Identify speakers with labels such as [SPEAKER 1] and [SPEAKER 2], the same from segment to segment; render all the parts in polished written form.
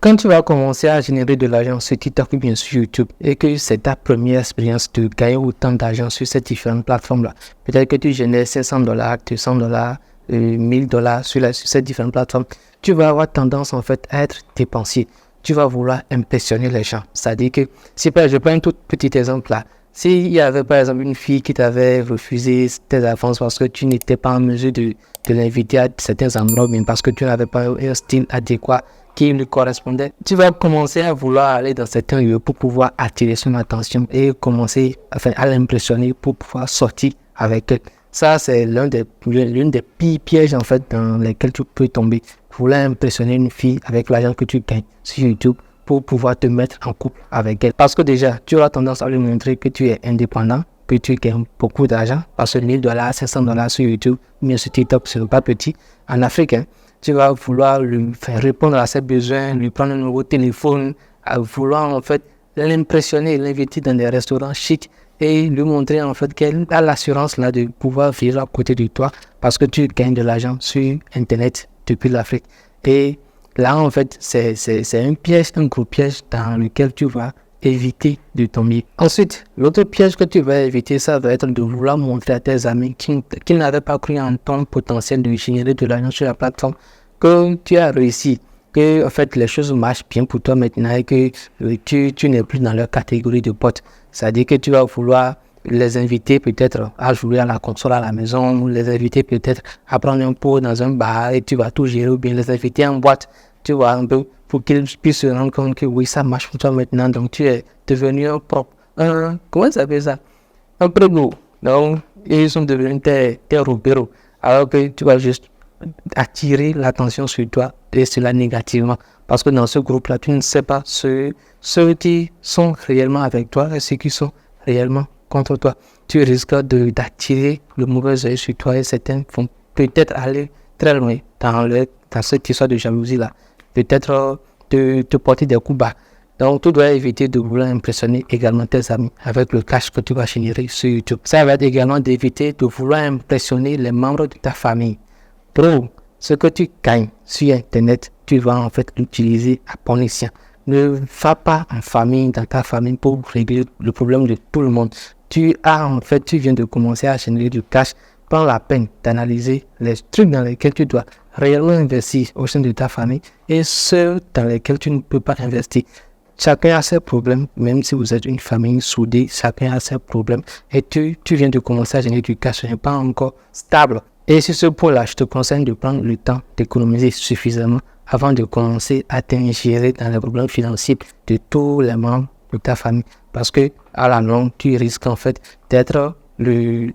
[SPEAKER 1] Quand tu vas commencer à générer de l'argent sur TikTok ou bien sur YouTube et que c'est ta première expérience de gagner autant d'argent sur ces différentes plateformes-là, peut-être que tu génères $500, $200, $1000 sur ces différentes plateformes, tu vas avoir tendance en fait à être dépensier. Tu vas vouloir impressionner les gens. C'est-à-dire que, si je prends un tout petit exemple là, s'il y avait par exemple une fille qui t'avait refusé tes avances parce que tu n'étais pas en mesure de l'inviter à certains endroits, mais parce que tu n'avais pas un style adéquat qui lui correspondait, tu vas commencer à vouloir aller dans certains lieux pour pouvoir attirer son attention et commencer à l'impressionner pour pouvoir sortir avec elle. Ça, c'est l'une des pires pièges en fait dans lesquels tu peux tomber. Vouloir impressionner une fille avec l'argent que tu gagnes sur YouTube pour pouvoir te mettre en couple avec elle. Parce que déjà, tu auras tendance à lui montrer que tu es indépendant, que tu gagnes beaucoup d'argent. Parce que $1000, $500 sur YouTube, mais sur TikTok, ce n'est pas petit. En Afrique, tu vas vouloir lui faire répondre à ses besoins, lui prendre un nouveau téléphone, à vouloir en fait l'impressionner, l'inviter dans des restaurants chics et lui montrer en fait qu'elle a l'assurance là de pouvoir vivre à côté de toi parce que tu gagnes de l'argent sur Internet depuis l'Afrique. Et là, en fait, c'est un piège, un gros piège dans lequel tu vas éviter de tomber. Ensuite, l'autre piège que tu vas éviter, ça va être de vouloir montrer à tes amis qui n'avaient pas cru en ton potentiel de générer de l'argent sur la plateforme que tu as réussi, que en fait les choses marchent bien pour toi maintenant et que tu n'es plus dans leur catégorie de potes. C'est-à-dire que tu vas vouloir les inviter peut-être à jouer à la console à la maison, ou les inviter peut-être à prendre un pot dans un bar et tu vas tout gérer, ou bien les inviter en boîte, tu vois, un peu pour qu'ils puissent se rendre compte que oui, ça marche pour toi maintenant, donc tu es devenu un propre, comment ça s'appelle ça? Un prego. Donc, ils sont devenus tes repéros, alors que tu vas juste attirer l'attention sur toi et cela négativement. Parce que dans ce groupe-là, tu ne sais pas ceux qui sont réellement avec toi et ceux qui sont réellement contre toi. Tu risques d'attirer le mauvais œil sur toi et certains vont peut-être aller très loin dans cette histoire de jalousie-là. Peut-être te porter des coups bas. Donc, tu dois éviter de vouloir impressionner également tes amis avec le cash que tu vas générer sur YouTube. Ça va être également d'éviter de vouloir impressionner les membres de ta famille. Bro, ce que tu gagnes sur Internet, tu vas en fait l'utiliser à bon escient. Ne va pas en famille, dans ta famille, pour régler le problème de tout le monde. Tu viens de commencer à générer du cash. Prends la peine d'analyser les trucs dans lesquels tu dois réellement investir au sein de ta famille et ceux dans lesquels tu ne peux pas investir. Chacun a ses problèmes, même si vous êtes une famille soudée, chacun a ses problèmes. Et tu viens de commencer à générer du cash, ce n'est pas encore stable. Et sur ce point-là, je te conseille de prendre le temps d'économiser suffisamment avant de commencer à t'ingérer dans les problèmes financiers de tous les membres de ta famille. Parce que à la longue, tu risques en fait d'être le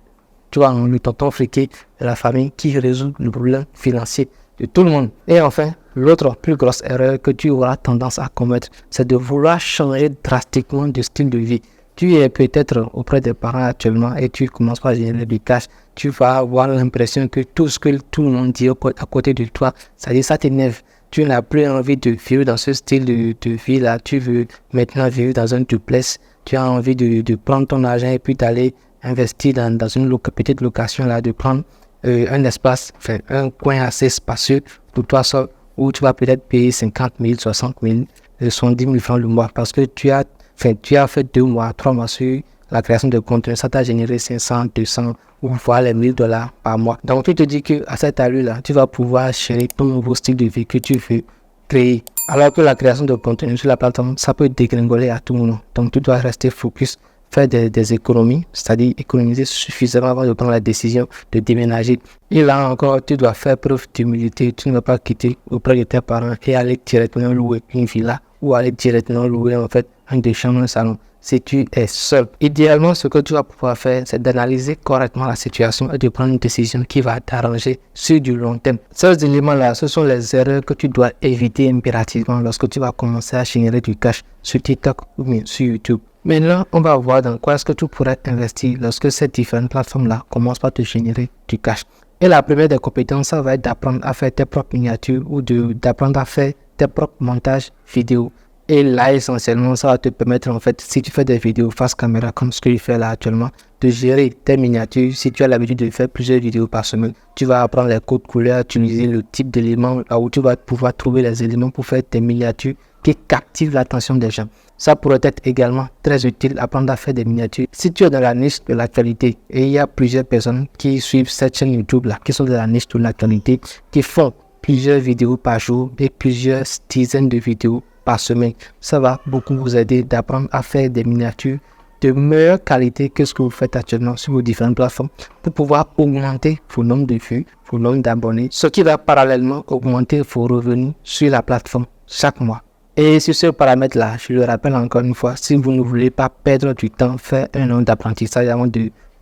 [SPEAKER 1] tonton friqué de la famille qui résout le problème financier de tout le monde. Et enfin, l'autre plus grosse erreur que tu auras tendance à commettre, c'est de vouloir changer drastiquement de style de vie. Tu es peut-être auprès des parents actuellement et tu commences par générer du cash. Tu vas avoir l'impression que tout ce que tout le monde dit à côté de toi, ça t'énerve. Tu n'as plus envie de vivre dans ce style de vie là. Tu veux maintenant vivre dans un duplex. Tu as envie de prendre ton argent et puis d'aller investir dans une petite location là, de prendre un espace, un coin assez spacieux pour toi seul, où tu vas peut-être payer 50 000, 60 000, 70 000 francs le mois parce que tu as fait 2 mois, 3 mois sur la création de contenu, ça t'a généré 500, 200 ou voire les $1000 par mois. Donc tu te dis qu'à cette allure-là, tu vas pouvoir gérer ton nouveau style de vie que tu veux créer. Alors que la création de contenu sur la plateforme, ça peut dégringoler à tout moment. Donc tu dois rester focus, faire des économies, c'est-à-dire économiser suffisamment avant de prendre la décision de déménager. Et là encore, tu dois faire preuve d'humilité. Tu ne vas pas quitter auprès de tes parents et aller directement louer une villa ou aller directement louer en fait un des chambres, un salon. Si tu es seul, idéalement, ce que tu vas pouvoir faire, c'est d'analyser correctement la situation et de prendre une décision qui va t'arranger sur du long terme. Ces éléments-là, ce sont les erreurs que tu dois éviter impérativement lorsque tu vas commencer à générer du cash sur TikTok ou bien sur YouTube. Maintenant, on va voir dans quoi est-ce que tu pourrais investir lorsque ces différentes plateformes-là commencent par te générer du cash. Et la première des compétences, ça va être d'apprendre à faire tes propres miniatures ou d'apprendre à faire tes propres montages vidéo. Et là, essentiellement, ça va te permettre, en fait, si tu fais des vidéos face caméra, comme ce que je fais là actuellement, de gérer tes miniatures. Si tu as l'habitude de faire plusieurs vidéos par semaine, tu vas apprendre les codes couleurs, utiliser le type d'éléments, là où tu vas pouvoir trouver les éléments pour faire tes miniatures qui captive l'attention des gens. Ça pourrait être également très utile apprendre à faire des miniatures. Si tu es dans la niche de l'actualité et il y a plusieurs personnes qui suivent cette chaîne YouTube là, qui sont dans la niche de l'actualité, qui font plusieurs vidéos par jour et plusieurs dizaines de vidéos par semaine, ça va beaucoup vous aider d'apprendre à faire des miniatures de meilleure qualité que ce que vous faites actuellement sur vos différentes plateformes pour pouvoir augmenter vos nombres de vues, vos nombres d'abonnés, ce qui va parallèlement augmenter vos revenus sur la plateforme chaque mois. Et sur ce paramètre-là, je le rappelle encore une fois, si vous ne voulez pas perdre du temps, faire un an d'apprentissage avant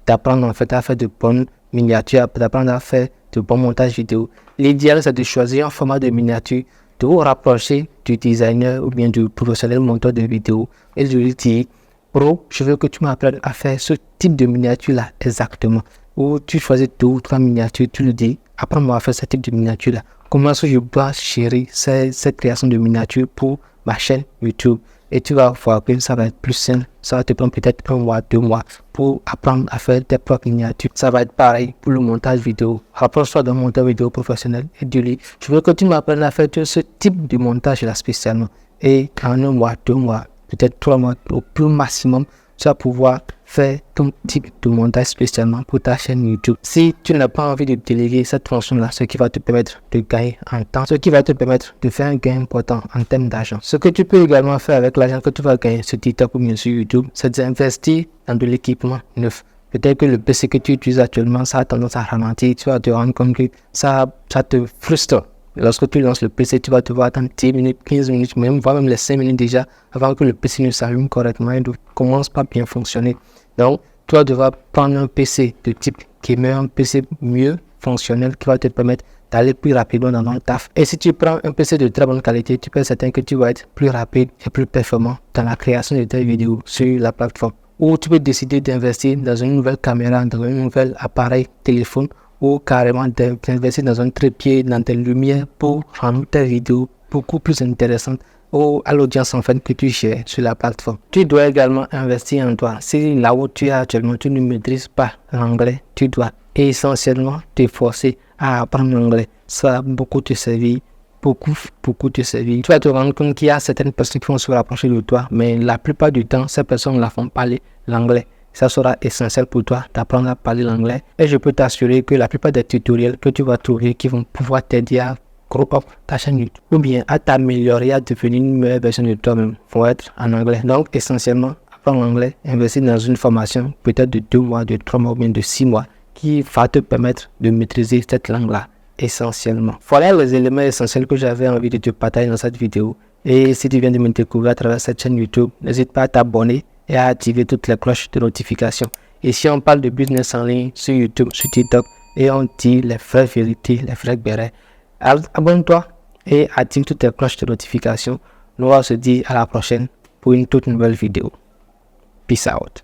[SPEAKER 1] d'apprendre en fait à faire de bonnes miniatures, d'apprendre à faire de bons montages vidéo, l'idéal c'est de choisir un format de miniature, de vous rapprocher du designer ou bien du professionnel monteur de vidéos et de lui dire: Bro, je veux que tu m'apprennes à faire ce type de miniature-là exactement. Ou tu choisis 2 ou 3 miniatures, tu lui dis: apprends-moi à faire ce type de miniature-là. Comment est-ce que je dois gérer cette création de miniature pour ma chaîne YouTube? Et tu vas voir que ça va être plus simple. Ça va te prendre peut-être 1 mois, 2 mois pour apprendre à faire tes propres miniatures. Ça va être pareil pour le montage vidéo. Rapproche-toi d'un monteur vidéo professionnel et dis-lui: je veux que tu m'apprennes à faire ce type de montage-là spécialement. Et en 1 mois, 2 mois, peut-être 3 mois au plus maximum, tu vas pouvoir faire ton type de montage spécialement pour ta chaîne YouTube. Si tu n'as pas envie de déléguer cette fonction-là, ce qui va te permettre de gagner en temps, ce qui va te permettre de faire un gain important en termes d'argent. Ce que tu peux également faire avec l'argent que tu vas gagner sur TikTok ou bien sur YouTube, c'est d'investir dans de l'équipement neuf. Peut-être que le PC que tu utilises actuellement, ça a tendance à ralentir. Tu vas te rendre compte que ça te frustre. Lorsque tu lances le PC, tu vas devoir attendre 10 minutes, 15 minutes, voire même les 5 minutes déjà, avant que le PC ne s'allume correctement et ne commence pas à bien fonctionner. Donc, tu vas devoir prendre un PC de type gamer, un PC mieux fonctionnel qui va te permettre d'aller plus rapidement dans ton taf. Et si tu prends un PC de très bonne qualité, tu peux être certain que tu vas être plus rapide et plus performant dans la création de tes vidéos sur la plateforme. Ou tu peux décider d'investir dans une nouvelle caméra, dans un nouvel appareil téléphone, ou carrément d'investir dans un trépied, dans tes lumières pour rendre tes vidéos beaucoup plus intéressantes à l'audience en fait que tu gères sur la plateforme. Tu dois également investir en toi. Si là où tu es actuellement, tu ne maîtrises pas l'anglais, tu dois essentiellement t'efforcer à apprendre l'anglais. Ça va beaucoup te servir, beaucoup te servir. Tu vas te rendre compte qu'il y a certaines personnes qui vont se rapprocher de toi, mais la plupart du temps, ces personnes la font parler l'anglais. Ça sera essentiel pour toi d'apprendre à parler l'anglais. Et je peux t'assurer que la plupart des tutoriels que tu vas trouver qui vont pouvoir t'aider à grow up ta chaîne YouTube ou bien à t'améliorer, à devenir une meilleure version de toi-même vont être en anglais. Donc, essentiellement, apprendre l'anglais, investir dans une formation peut-être de 2 mois, de 3 mois ou bien de 6 mois qui va te permettre de maîtriser cette langue-là essentiellement. Voilà les éléments essentiels que j'avais envie de te partager dans cette vidéo. Et si tu viens de me découvrir à travers cette chaîne YouTube, n'hésite pas à t'abonner et à activer toutes les cloches de notification. Et si on parle de business en ligne sur YouTube, sur TikTok, et on dit les vraies vérités, les vrais bérets, abonne-toi et active toutes les cloches de notification. Nous on se dit à la prochaine pour une toute nouvelle vidéo. Peace out.